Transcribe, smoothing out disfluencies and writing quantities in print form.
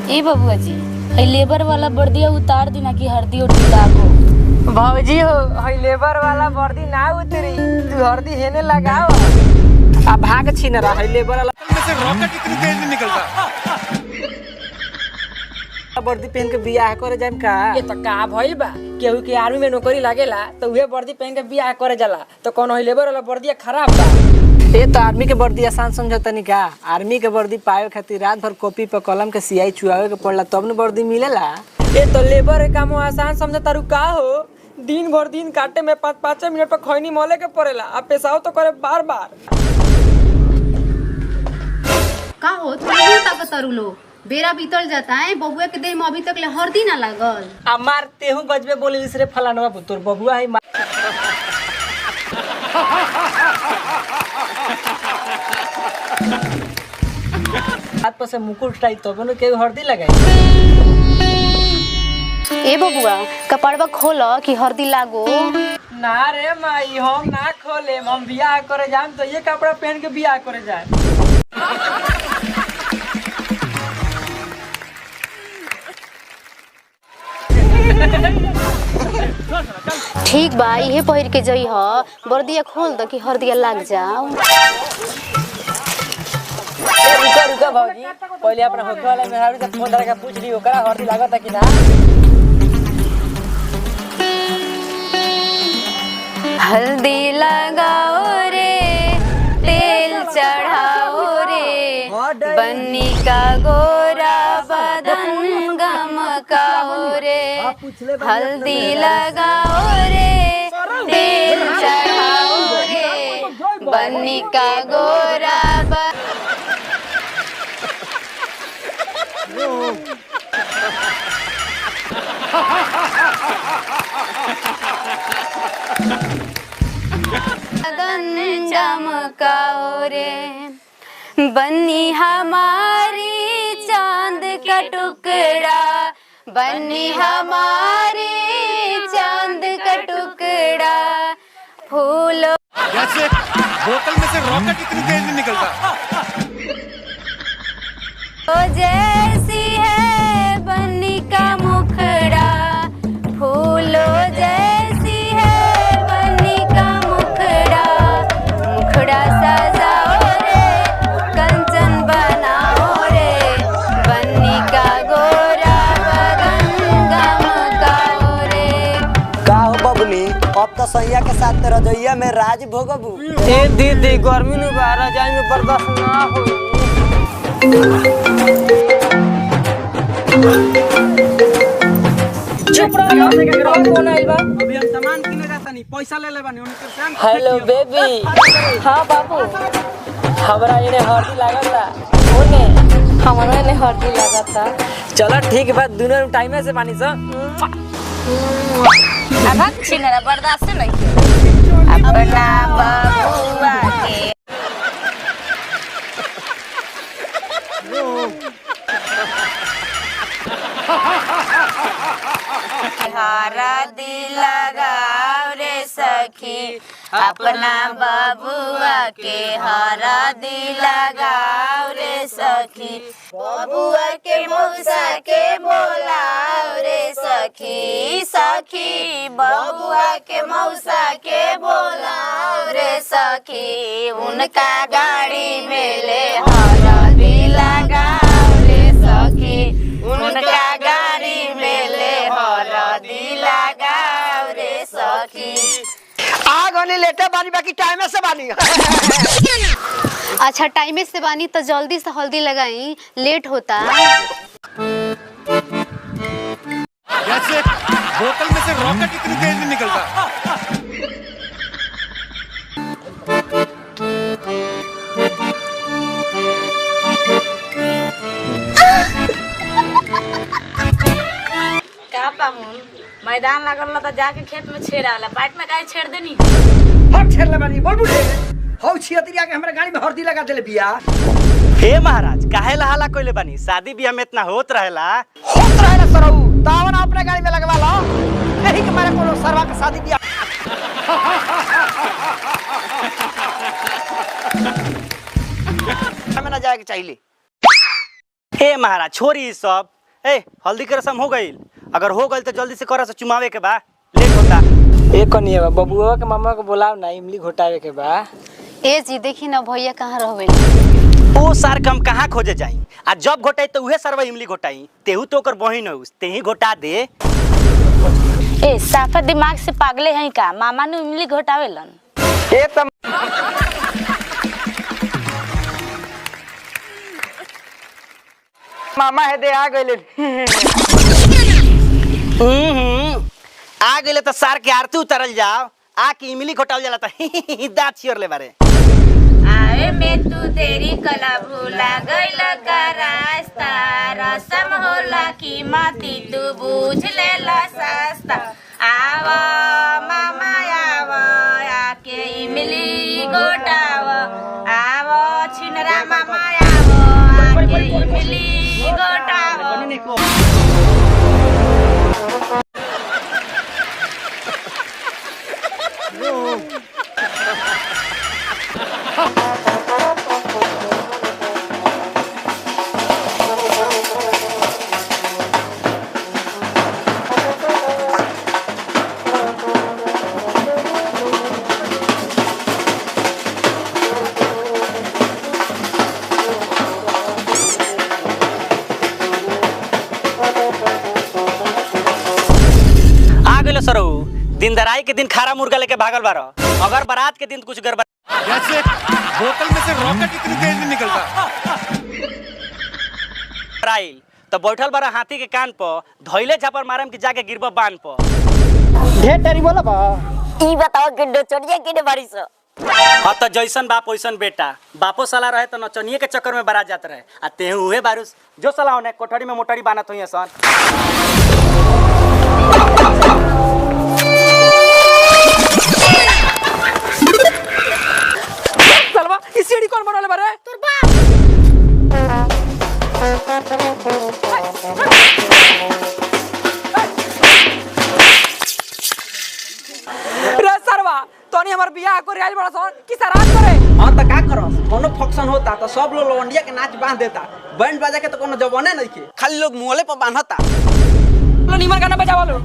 ए बबुआ जी, हई लेबर वाला वर्दिया उतार दी ना कि हरदी उठी लागो। भौजी हो, हई लेबर वाला वर्दी ना उतरी, तू हरदी हेने लगाओ। आ भाग छीन रहा हई लेबर वाला में से रॉकेट इतनी तेज नहीं निकलता। वर्दी पहन के बियाह करे जाम का? ये तो का भइल बा, केहू के आर्मी में नौकरी लागेला तो उहे वर्दी पहन के बियाह करे जाला, तो कौन हई लेबर वाला वर्दी खराब बा? ये तो आर्मी के वर्दी आसान समझतनी का? आर्मी के वर्दी पावे खातिर रात भर कॉपी पर कलम के सियाई चुआवे के पड़ला तब न वर्दी मिलेला। ये तो लेबर के काम आसान समझता रुका हो, दिन भर दिन काटे में 5-5 मिनट पर खैनी मोले के पड़ेला, आ पेशाब तो करे बार बार। का हो तुम बतारू लो, बेरा बीतल जाता है, बबुआ के देह में अभी तक ले हरदी ना लागल। हमार तेहू गजबे बोली रे फलानवा तोर बबुआ है हाथ पर से मुकुट उठाई तब न के हरदी लगाई। ए बबुआ, कपड़वा खोलो कि हरदी लागो। ना रे माई, हम ना खोले, हम बियाह करे जाम तो ये कपड़ा पहन के बियाह करे जाए। ठीक बा, इहे पहिर के जई ह, वर्दिया खोल द कि हरदिया लाग जाओ। रुका रुका भौजी, पहले अपना होके वाला मेहरारू से फोन करके पूछ ली ओकरा हरदी लागत कि ना। हल्दी लगाओ रे, तेल चढ़ाओ रे, बन्नी का गोरा बदन गमकाओ रे। हल्दी लगाओ रे, तेल चढ़ाओ रे, बन्नी का गोरा बदन चमकाओ रे, बन्नी हमारी चांद का टुकड़ा, बन्नी हमारी चांद का टुकड़ा, फूलों जैसे बोतल में से रॉकेट इतनी तेज नहीं निकलता। जैसी है बन्नी का मुखड़ा, फूलों जैसी है बन्नी का मुखड़ा, मुखड़ा सजाओ रे, कंचन बनाओ रे, बन्नी का गोरा बदन गमकाओ रे। का हो बबुनी, अब तो सैया के साथ रजइया में राज भोगबू। ए दीदी, गर्मी नु बाहर जाए में बर्दाश्त ना होई। चुप रहो, कौन आइल बा? अभी हम सामान किने जाता नहीं, पैसा ले ले बानी उनके से। Hello baby. हां बाबू, हमरा इने हरदी लागता, ओने हमरा इने हरदी लागता। चलो ठीक बा, दोनों टाइम से पानी सा। अब छिनरा बर्दाश्त नहीं अपना बबुआ के। हरदी लगाओ रे सखी, अपना बबुआ के हरदी लगाओ रे सखी, बबुआ के मौसा के बोलाओ रे सखी, सखी बबुआ के मौसा के बोलाओ रे सखी, उनका गाड़ी में ले हरदी लगाओ रे सखी, उनका गाड़ी में ले हरदी लगाओ रे सखी। आग होने लेटे बानी, बाकी टाइम से बानी। अच्छा टाइम से बानी तो जल्दी से हल्दी लगाई, लेट होता। जैसे बोतल में से रॉकेट इतनी तेज नहीं निकलता। का पाहुन, मैदान लागल ना तो जाके खेत में छेड़ाला, बाट में काहे छेड़ देनी? हम छेड़ ले बानी, बोल बुढ़े हौ छियतिया के हमरा गाड़ी में हरदी लगा देले बिया। हे महाराज, काहे लहाला कोइले बानी? शादी बियाह में इतना होत रहेला सरऊ, तावन अपने गाड़ी में लगवा लो, नहीं कि मारे कोनो सरवा के शादी बियाह। हमें ना जाए के चाहिए। हे महाराज, छोरी सब ए हल्दी के रसम हो गई, अगर हो गई तो जल्दी से करा से चुमावे के बा, लेट होता। ए कनिए बा बबुआ के मामा के बुलाओ ना, इमली घोटावे के बा। ए जी देखी ना भैया कहाँ रहबे। ओ सार के हम कहाँ खोजे जाई, आ जब घोटाई तो उहे सरवा इमली घोटाई, तेहू तो ओकर बहिन हो, तेही घोटा दे। ए साफा दिमाग से पागले हैं का, मामा ने इमली घोटावेलन। ए त मामा है दे आ गइले। आ गइले तो सार के आरती उतारल जाओ, आ के इमली घोटाल जाला त दांत छियर ले बारे। आवे में तू तेरी कला भूला गइल का रास्ता, रसम होला की मती तू बूझ लेला सस्ता। आवा मामा आवा, आके इमली घोटावा, आवा छिनरा मामा आवा, आके इमली घोटावा। सरऊ दिन दराई के दिन खारा मुर्गा लेके भागल बारो, अगर बारात के दिन कुछ गड़बड़ जैसे बोतल में से रॉकेट इतनी तेज नहीं निकलता। तो बैठल बारा हाथी के कान पर, धइले झापर मारम की जाके गिरब बान पर। ढेर टेरी बोला बा। ई बताओ कि डोचड़िया के बारी से। हाँ तो जैसन बाप वैसन बेटा, बापो साला रहे तो नचनिए के चक्कर में बरा जात रहे, आ तेहू उहे बारूस जो साला होने कोठरी में मोटरी बानत हुई सन। चलवा इस सीढ़ी कौन बनवाले बारे? तोर बाप। रे सरवा तोनी हमर बियाह करे आइल बड़ा सन कि सराद करे? हां त का करस, कोनो फंक्शन होता तो सब लोग लवंडिया के नाच बांध देता, बैंड बाजा के तो कोनो जवाने नहीं के, खाली लोग मुहले पर बांधता। लो नीमन गाना बजावा लो।